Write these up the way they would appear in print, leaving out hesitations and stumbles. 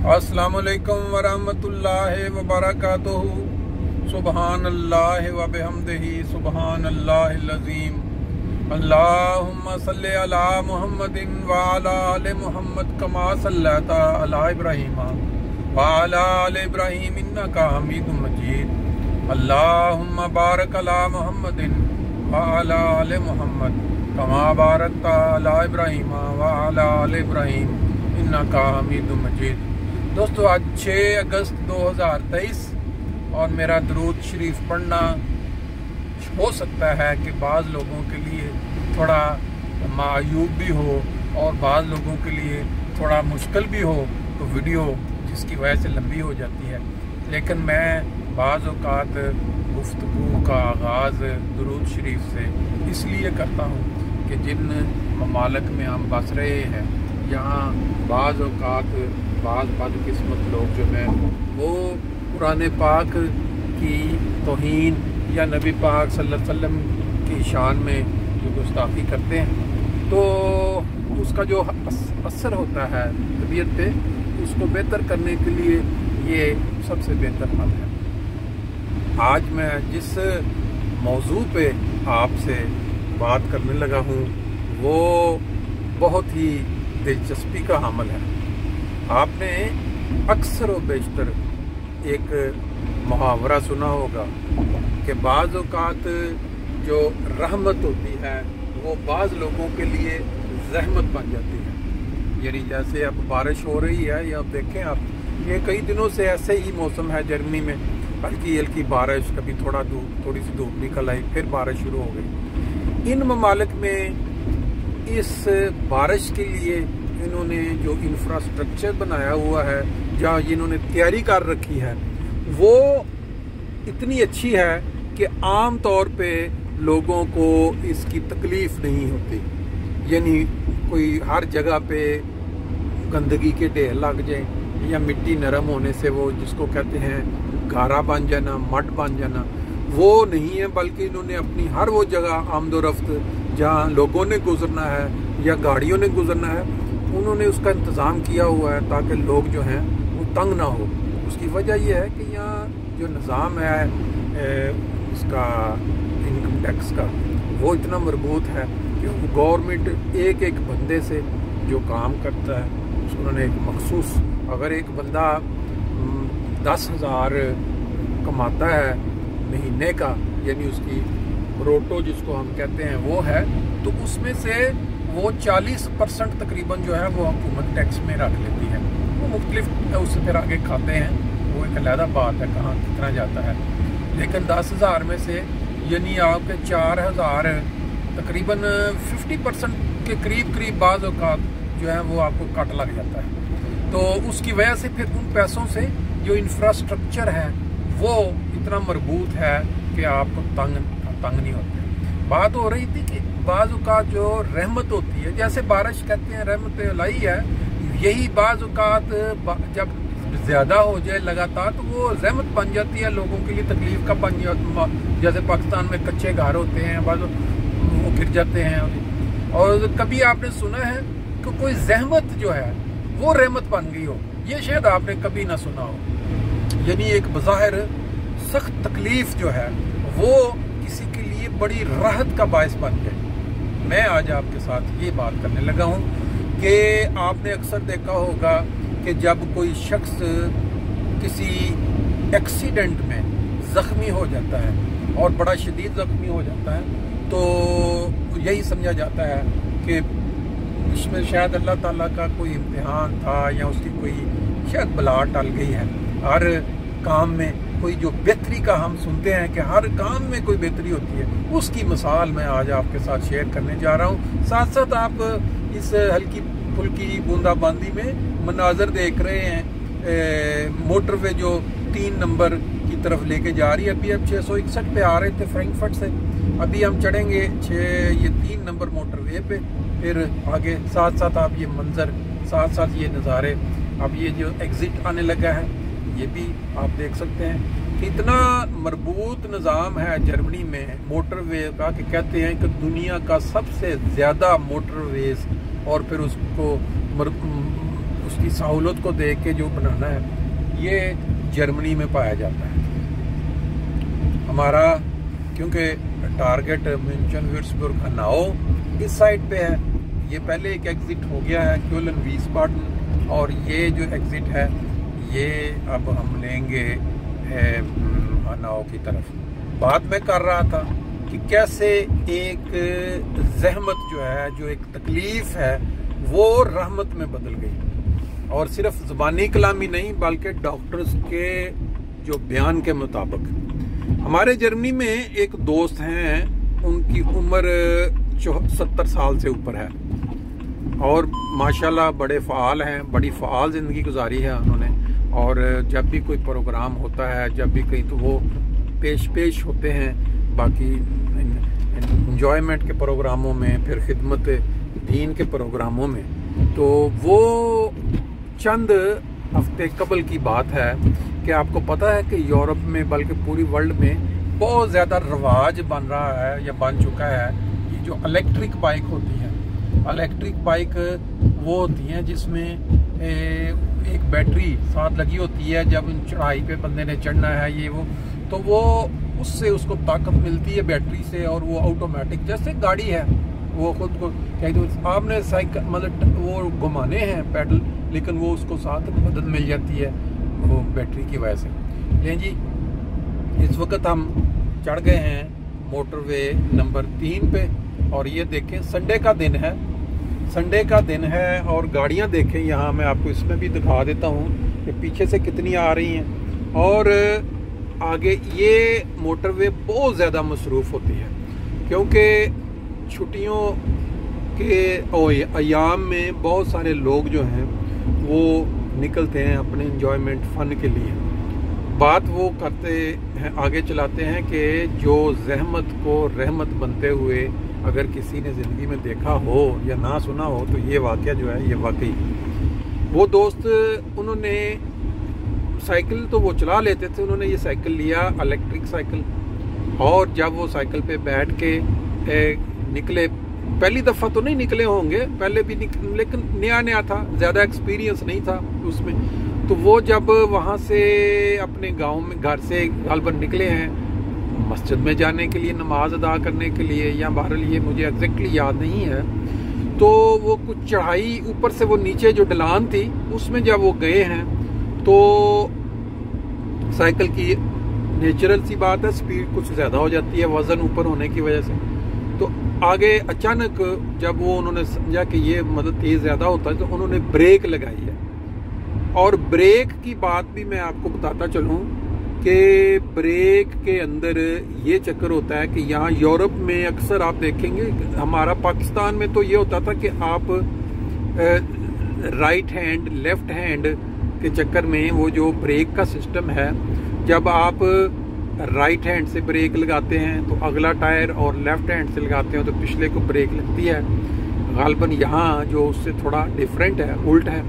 अस्सलामुअलैकुम वरहमतुल्लाहि वबरकातुहू। सुबहानल्लाहि व बिहम्दिही सुबहानल्लाहिल अज़ीम। अल्लाहुम्मा सल्लि अला मुहम्मदिन व अला आलि मुहम्मद कमा सल्लैता अला इब्राहीम व अला आलि इब्राहीम इन्नका हमीदुम मजीद। अल्लाहुम्मा बारिक अला मुहम्मदिन व अला आलि मुहम्मद कमा बारकता अला इब्राहीम व अला आलि इब्राहीम इन्नका हमीदुम मजीद। दोस्तों, आज 6 अगस्त 2023 और मेरा दुरूद शरीफ पढ़ना हो सकता है कि बाज़ लोगों के लिए थोड़ा मायूब भी हो और बाज़ लोगों के लिए थोड़ा मुश्किल भी हो, तो वीडियो जिसकी वजह से लंबी हो जाती है। लेकिन मैं बाज़ औक़ात गुफ्तगू का आगाज़ दुरूद शरीफ से इसलिए करता हूँ कि जिन ममालिक में हम बस रहे हैं, यहाँ बाज़ औक़ात बाज़ बदकिस्मत लोग जो हैं वो कुरान पाक की तौहीन या नबी पाक सल्लल्लाहु अलैहि वसल्लम की शान में जो गुस्ताखी करते हैं, तो उसका जो असर होता है तबीयत पे, उसको बेहतर करने के लिए ये सबसे बेहतर हल है। आज मैं जिस मौजू पे आपसे बात करने लगा हूँ वो बहुत ही दिलचस्पी का हामिल है। आपने अक्सर व बेशतर एक मुहावरा सुना होगा कि बाज़ औक़ात जो रहमत होती है वो बाज़ लोगों के लिए ज़हमत बन जाती है। यानी जैसे अब बारिश हो रही है, या अब देखें आप, ये कई दिनों से ऐसे ही मौसम है जर्मनी में, हल्की हल्की बारिश, कभी थोड़ी सी धूप निकल आई, फिर बारिश शुरू हो गई। इन ममालिक में इस बारिश के लिए इन्होंने जो इंफ्रास्ट्रक्चर बनाया हुआ है, जहाँ इन्होंने तैयारी कर रखी है, वो इतनी अच्छी है कि आम तौर पे लोगों को इसकी तकलीफ नहीं होती। यानी कोई हर जगह पे गंदगी के ढेर लग जाए या मिट्टी नरम होने से वो जिसको कहते हैं गारा बन जाना, मड बन जाना, वो नहीं है। बल्कि इन्होंने अपनी हर वो जगह आमदोरफ्त जहाँ लोगों ने गुजरना है या गाड़ियों ने गुजरना है, उन्होंने उसका इंतज़ाम किया हुआ है ताकि लोग जो हैं वो तंग ना हो। उसकी वजह यह है कि यहाँ जो निज़ाम है इसका इनकम टैक्स का, वो इतना मजबूत है कि गवर्नमेंट एक एक बंदे से जो काम करता है उसको उन्होंने एक मखसूस, अगर एक बंदा 10,000 कमाता है महीने का, यानी उसकी रोटो जिसको हम कहते हैं वो है, तो उसमें से वो 40% तकरीबन जो है वो हुकूमत टैक्स में रख लेती है। वो मुख्तलिफ उससे फिर आगे खाते हैं, वो एक अलहदा बात है कहाँ कितना जाता है। लेकिन 10,000 में से यानी आपके 4,000 तकरीबन 50% के करीब बाज़ औक़ात जो है वो आपको कट लग जाता है। तो उसकी वजह से फिर उन पैसों से जो इंफ्रास्ट्रक्चर है वो इतना मजबूत है कि आपको तंग नहीं होते। बात हो रही थी कि बाज़ औक़ात जो रहमत होती है, जैसे बारिश कहते हैं रहमत इलाही है, यही बाज़ औक़ात जब ज़्यादा हो जाए लगातार तो वो रहमत बन जाती है, लोगों के लिए तकलीफ का बन जाता। जैसे पाकिस्तान में कच्चे घर होते हैं, वो गिर जाते हैं, और कभी आपने सुना है कि कोई जहमत जो है वो रहमत बन गई हो, ये शायद आपने कभी ना सुना हो। यानी एक बज़ाहिर सख्त तकलीफ जो है वो किसी के लिए बड़ी राहत का बायस बन जाए। मैं आज आपके साथ ये बात करने लगा हूँ कि आपने अक्सर देखा होगा कि जब कोई शख्स किसी एक्सीडेंट में ज़ख्मी हो जाता है और बड़ा शदीद ज़ख्मी हो जाता है, तो यही समझा जाता है कि इसमें शायद अल्लाह ताला का कोई इम्तिहान था या उसकी कोई शायद बला टल गई है। हर काम में कोई जो बेहतरी का हम सुनते हैं कि हर काम में कोई बेहतरी होती है, उसकी मिसाल मैं आज आपके साथ शेयर करने जा रहा हूँ। साथ साथ आप इस हल्की फुल्की बूंदाबांदी में मनाजर देख रहे हैं। मोटरवे जो 3 नंबर की तरफ लेके जा रही है, अभी अब 661 पे आ रहे थे फ्रैंकफर्ट से, अभी हम चढ़ेंगे ये 3 नंबर मोटरवे पे, फिर आगे साथ साथ आप ये मंजर, साथ साथ ये नज़ारे, अब ये जो एग्ज़िट आने लगा है ये भी आप देख सकते हैं। इतना मजबूत निज़ाम है जर्मनी में मोटरवे का कि कहते हैं कि दुनिया का सबसे ज़्यादा मोटरवेज, और फिर उसको उसकी सहूलत को देख के जो बनाना है, ये जर्मनी में पाया जाता है। हमारा क्योंकि टारगेट म्यूनचन विर्ट्सबुर्ग हनाओ इस साइड पे है, ये पहले एक एग्जिट हो गया है क्यूलन वीसबाडन, और ये जो एग्जिट है ये अब हम लेंगे हनाओ की तरफ। बात मैं कर रहा था कि कैसे एक जहमत जो है, जो एक तकलीफ है, वो रहमत में बदल गई, और सिर्फ ज़बानी कलामी नहीं बल्कि डॉक्टर्स के जो बयान के मुताबिक। हमारे जर्मनी में एक दोस्त हैं, उनकी उम्र 70 साल से ऊपर है और माशाल्लाह बड़े फ़ाल हैं, बड़ी फ़ाल ज़िंदगी गुजारी है उन्होंने। और जब भी कोई प्रोग्राम होता है, जब भी कहीं, तो वो पेश होते हैं। बाकी इंजॉयमेंट के प्रोग्रामों में, फिर खिदमत दीन के प्रोग्रामों में। तो वो चंद हफ्ते कबल की बात है कि आपको पता है कि यूरोप में बल्कि पूरी वर्ल्ड में बहुत ज़्यादा रवाज बन रहा है या बन चुका है ये जो इलेक्ट्रिक बाइक होती है। इलेक्ट्रिक बाइक वो होती हैं जिसमें एक बैटरी साथ लगी होती है, जब चढ़ाई पे बंदे ने चढ़ना है ये वो, तो वो उससे उसको ताकत मिलती है बैटरी से, और वो ऑटोमेटिक जैसे गाड़ी है, वो खुद को क्या तो आपने साइकिल मतलब वो घुमाने हैं पैडल, लेकिन वो उसको साथ मदद मिल जाती है वो बैटरी की वजह से। लेकिन जी इस वक्त हम चढ़ गए हैं मोटरवे नंबर 3 पे, और ये देखें संडे का दिन है, संडे का दिन है, और गाड़ियां देखें यहाँ मैं आपको इसमें भी दिखा देता हूँ कि पीछे से कितनी आ रही हैं। और आगे ये मोटरवे बहुत ज़्यादा मसरूफ़ होती है क्योंकि छुट्टियों के अयाम में बहुत सारे लोग जो हैं वो निकलते हैं अपने इंजॉयमेंट फ़न के लिए। बात वो करते हैं, आगे चलाते हैं कि जो जहमत को रहमत बनते हुए अगर किसी ने ज़िंदगी में देखा हो या ना सुना हो तो ये वाक़या जो है ये वाकई। वो दोस्त उन्होंने साइकिल तो वो चला लेते थे, उन्होंने ये साइकिल लिया इलेक्ट्रिक साइकिल, और जब वो साइकिल पे बैठ के निकले, पहली दफ़ा तो नहीं निकले होंगे, पहले भी लेकिन नया था, ज़्यादा एक्सपीरियंस नहीं था उसमें। तो वो जब वहाँ से अपने गांव में घर से गालबन निकले हैं मस्जिद में जाने के लिए, नमाज अदा करने के लिए, या बहरहाल ये मुझे एग्जैक्टली याद नहीं है, तो वो कुछ चढ़ाई ऊपर से वो नीचे जो ढलान थी उसमें जब वो गए हैं तो साइकिल की नेचुरल सी बात है स्पीड कुछ ज़्यादा हो जाती है वज़न ऊपर होने की वजह से। तो आगे अचानक जब वो उन्होंने समझा कि ये मतलब तेज़ ज़्यादा होता है तो उन्होंने ब्रेक लगाई है। और ब्रेक की बात भी मैं आपको बताता चलूँ कि ब्रेक के अंदर ये चक्कर होता है कि यहाँ यूरोप में अक्सर आप देखेंगे, हमारा पाकिस्तान में तो ये होता था कि आप राइट हैंड लेफ्ट हैंड के चक्कर में वो जो ब्रेक का सिस्टम है, जब आप राइट हैंड से ब्रेक लगाते हैं तो अगला टायर, और लेफ्ट हैंड से लगाते हैं तो पिछले को ब्रेक लगती है। गालबन यहाँ जो उससे थोड़ा डिफरेंट है, उल्ट है।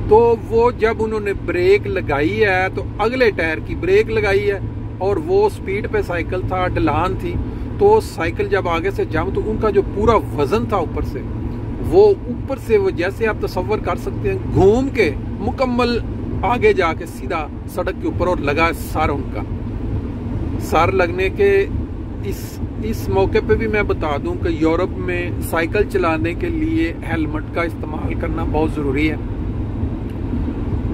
तो वो जब उन्होंने ब्रेक लगाई है तो अगले टायर की ब्रेक लगाई है, और वो स्पीड पे साइकिल था, ढलान थी, तो साइकिल जब आगे से जम तो उनका जो पूरा वजन था ऊपर से वो जैसे आप तसव्वुर कर सकते हैं घूम के मुकम्मल आगे जाके सीधा सड़क के ऊपर, और लगा सर, उनका सर लगने के इस मौके पे भी मैं बता दूं कि यूरोप में साइकिल चलाने के लिए हेलमेट का इस्तेमाल करना बहुत ज़रूरी है।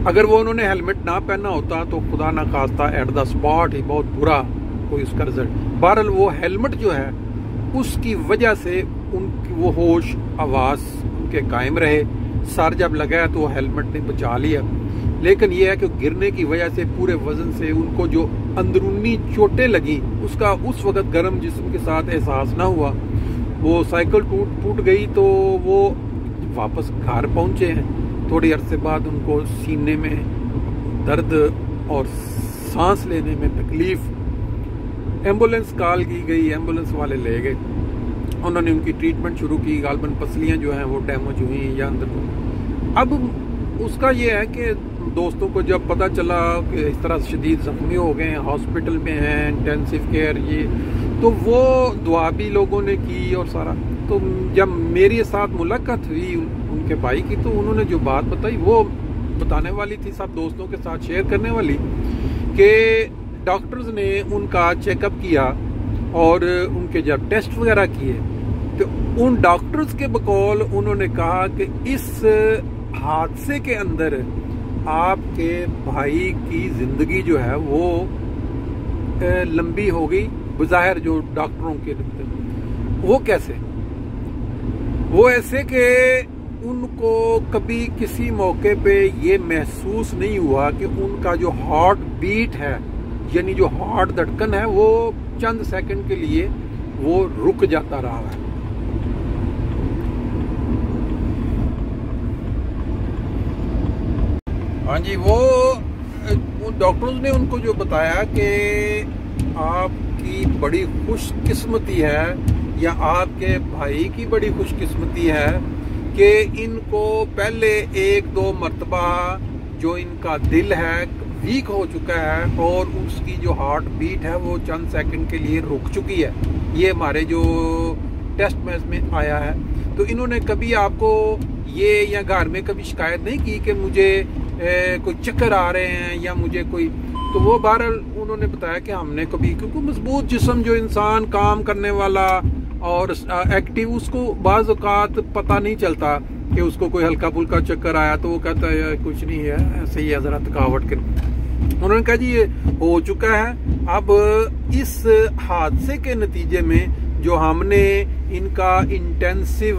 अगर वो उन्होंने हेलमेट ना पहना होता तो खुदा ना खास्ता एट द स्पॉट ही बहुत बुरा कोई उसका रिजल्ट। बहरहाल वो हेलमेट जो है उसकी वजह से उनकी वो होश आवाज़ उनके कायम रहे। सर जब लगा तो हेलमेट ने बचा लिया, लेकिन ये है कि गिरने की वजह से पूरे वजन से उनको जो अंदरूनी चोटें लगी उसका उस वक्त गर्म जिस्म के साथ एहसास ना हुआ। वो साइकिल टूट गई तो वो वापस घर पहुंचे हैं। थोड़ी अरसे बाद उनको सीने में दर्द और सांस लेने में तकलीफ, एम्बुलेंस कॉल की गई, एम्बुलेंस वाले ले गए, उन्होंने उनकी ट्रीटमेंट शुरू की। गालबन पसलियाँ जो हैं वो डैमेज हुई या अंदर। अब उसका ये है कि दोस्तों को जब पता चला कि इस तरह शदीद जख्मी हो गए हैं, हॉस्पिटल में हैं, इंटेंसिव केयर, ये तो वो दुआ भी लोगों ने की और सारा। तो जब मेरे साथ मुलाकात हुई आपके भाई की, तो उन्होंने जो बात बताई वो बताने वाली थी, सब दोस्तों के साथ शेयर करने वाली, कि डॉक्टर्स ने उनका चेकअप किया और उनके जब टेस्ट वगैरह किए तो उन डॉक्टर्स के बकौल उन्होंने कहा कि इस हादसे के अंदर आपके भाई की जिंदगी जो है वो लंबी हो गई। बज़ाहिर जो डॉक्टरों के वो कैसे, वो ऐसे कि उनको कभी किसी मौके पे ये महसूस नहीं हुआ कि उनका जो हार्ट बीट है, यानी जो हार्ट धड़कन है, वो चंद सेकंड के लिए वो रुक जाता रहा है। हाँ जी, वो डॉक्टर्स ने उनको जो बताया कि आपकी बड़ी खुशकिस्मती है या आपके भाई की बड़ी खुशकिस्मती है कि इनको पहले 1-2 मरतबा जो इनका दिल है वीक हो चुका है और उसकी जो हार्ट बीट है वो चंद सेकंड के लिए रुक चुकी है। ये हमारे जो टेस्ट में आया है। तो इन्होंने कभी आपको ये या घर में कभी शिकायत नहीं की कि मुझे कोई चक्कर आ रहे हैं या मुझे कोई, तो वो बहरहाल उन्होंने बताया कि हमने कभी, क्योंकि मजबूत जिस्म जो इंसान काम करने वाला और एक्टिव, उसको बाज़ औक़ात पता नहीं चलता कि उसको कोई हल्का फुल्का चक्कर आया तो वो कहता है कुछ नहीं है, ऐसे ही है, ज़रा थकावट के। उन्होंने कहा जी ये हो चुका है। अब इस हादसे के नतीजे में जो हमने इनका इंटेंसिव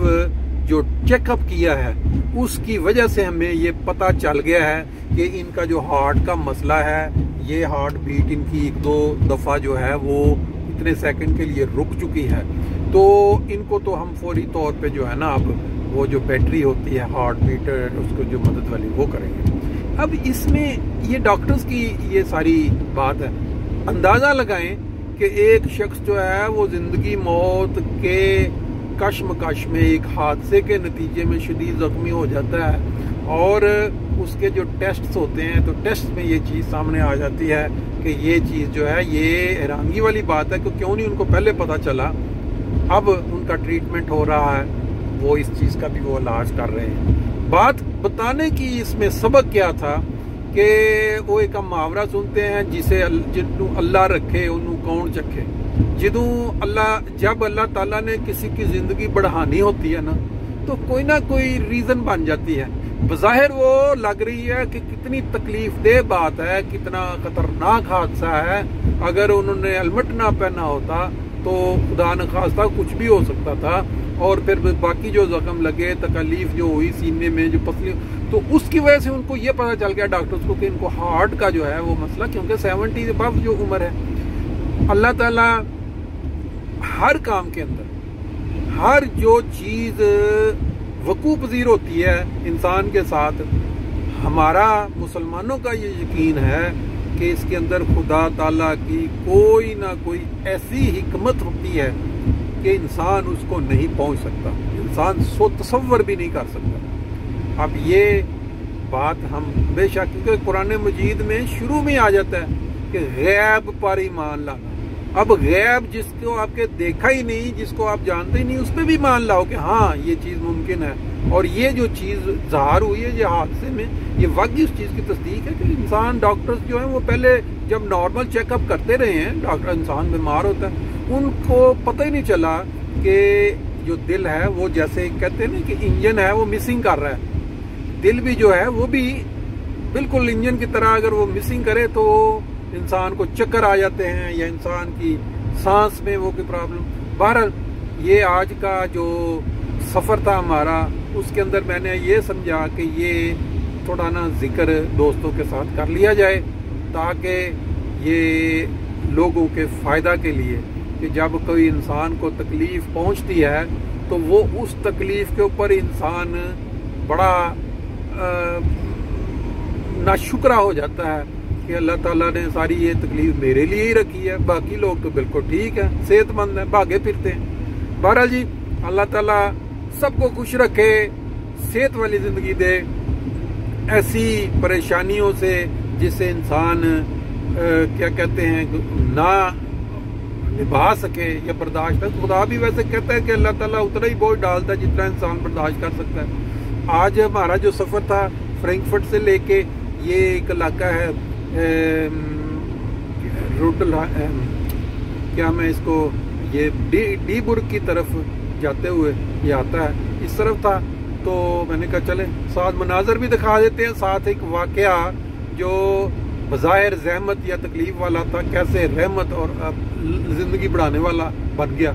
जो चेकअप किया है उसकी वजह से हमें ये पता चल गया है कि इनका जो हार्ट का मसला है, ये हार्ट बीट इनकी 1-2 दफ़ा जो है वो इतने सेकंड के लिए रुक चुकी है। तो इनको तो हम फौरी तौर पे जो है ना, अब वो जो बैटरी होती है हार्ट बीट उसको जो मदद वाली वो करेंगे। अब इसमें ये डॉक्टर्स की ये सारी बात है। अंदाज़ा लगाएं कि एक शख्स जो है वो जिंदगी मौत के कश्मकश में एक हादसे के नतीजे में शदीद जख्मी हो जाता है और उसके जो टेस्ट्स होते हैं तो टेस्ट में ये चीज़ सामने आ जाती है कि ये चीज़ जो है, ये हैरानगी वाली बात है कि क्यों नहीं उनको पहले पता चला। अब उनका ट्रीटमेंट हो रहा है, वो इस चीज़ का भी वो इलाज कर रहे हैं। बात बताने की इसमें सबक क्या था कि वो एक मुहावरा सुनते हैं, जिसे जिन्नू अल्लाह रखे उन्नू कौन चखे। जब अल्लाह ताला ने किसी की जिंदगी बढ़ानी होती है ना, तो कोई ना कोई रीजन बन जाती है। बज़ाहिर वो लग रही है कि कितनी तकलीफ दे बात है, कितना खतरनाक हादसा है, अगर उन्होंने हेलमेट ना पहना होता तो खुदा न खास्ता कुछ भी हो सकता था। और फिर बाकी जो जख्म लगे, तकलीफ जो हुई सीने में, जो पसली, तो उसकी वजह से उनको ये पता चल गया डॉक्टर्स को कि इनको हार्ट का जो है वो मसला, क्योंकि 70 से अबव जो उम्र है। अल्लाह ताला हर काम के अंदर हर जो चीज वकू पजीर होती है इंसान के साथ, हमारा मुसलमानों का ये यकीन है कि इसके अंदर खुदा ताला की कोई ना कोई ऐसी हिकमत होती है कि इंसान उसको नहीं पहुंच सकता, इंसान तसव्वुर भी नहीं कर सकता। अब ये बात हम बेशक, क्योंकि कुरान मजीद में शुरू में आ जाता है कि गैब पर ईमान लाना। अब गैब जिसको आपके देखा ही नहीं, जिसको आप जानते ही नहीं, उस पर भी मान लाओ कि हाँ ये चीज़ मुमकिन है। और ये जो चीज़ ज़ाहिर हुई है ये हादसे में, ये वाकई उस चीज़ की तस्दीक है कि इंसान, डॉक्टर्स जो हैं वो पहले जब नॉर्मल चेकअप करते रहे हैं, डॉक्टर इंसान बीमार होता है, उनको पता ही नहीं चला कि जो दिल है वो, जैसे कहते हैं ना कि इंजन है वो मिसिंग कर रहा है, दिल भी जो है वो भी बिल्कुल इंजन की तरह अगर वो मिसिंग करे तो इंसान को चक्कर आ जाते हैं या इंसान की सांस में वो कोई प्रॉब्लम। बहरहाल ये आज का जो सफ़र था हमारा, उसके अंदर मैंने ये समझा कि ये थोड़ा ना जिक्र दोस्तों के साथ कर लिया जाए, ताकि ये लोगों के फ़ायदा के लिए कि जब कोई इंसान को तकलीफ़ पहुंचती है तो वो उस तकलीफ़ के ऊपर इंसान बड़ा नाशुक्रा हो जाता है कि अल्लाह ताला ने सारी ये तकलीफ मेरे लिए ही रखी है, बाकी लोग तो बिल्कुल ठीक है, सेहतमंद है, भागे फिरते हैं। बहरहाल जी, अल्लाह ताला सबको खुश रखे, सेहत वाली जिंदगी दे, ऐसी परेशानियों से जिससे इंसान क्या कहते हैं ना निभा सके या बर्दाश्त है। खुदा भी वैसे कहता है कि अल्लाह ताला उतना ही बोझ डालता है जितना इंसान बर्दाश्त कर सकता है। आज हमारा जो सफ़र था फ्रैंकफर्ट से लेके, ये एक इलाका है रोटल, क्या मैं इसको, ये डीबुर्ग की तरफ जाते हुए ये आता है, इस तरफ था। तो मैंने कहा चले साथ मनाजर भी दिखा देते हैं, साथ एक वाकया जो बज़ाहिर ज़हमत या तकलीफ वाला था, कैसे रहमत और ज़िंदगी बढ़ाने वाला बन गया।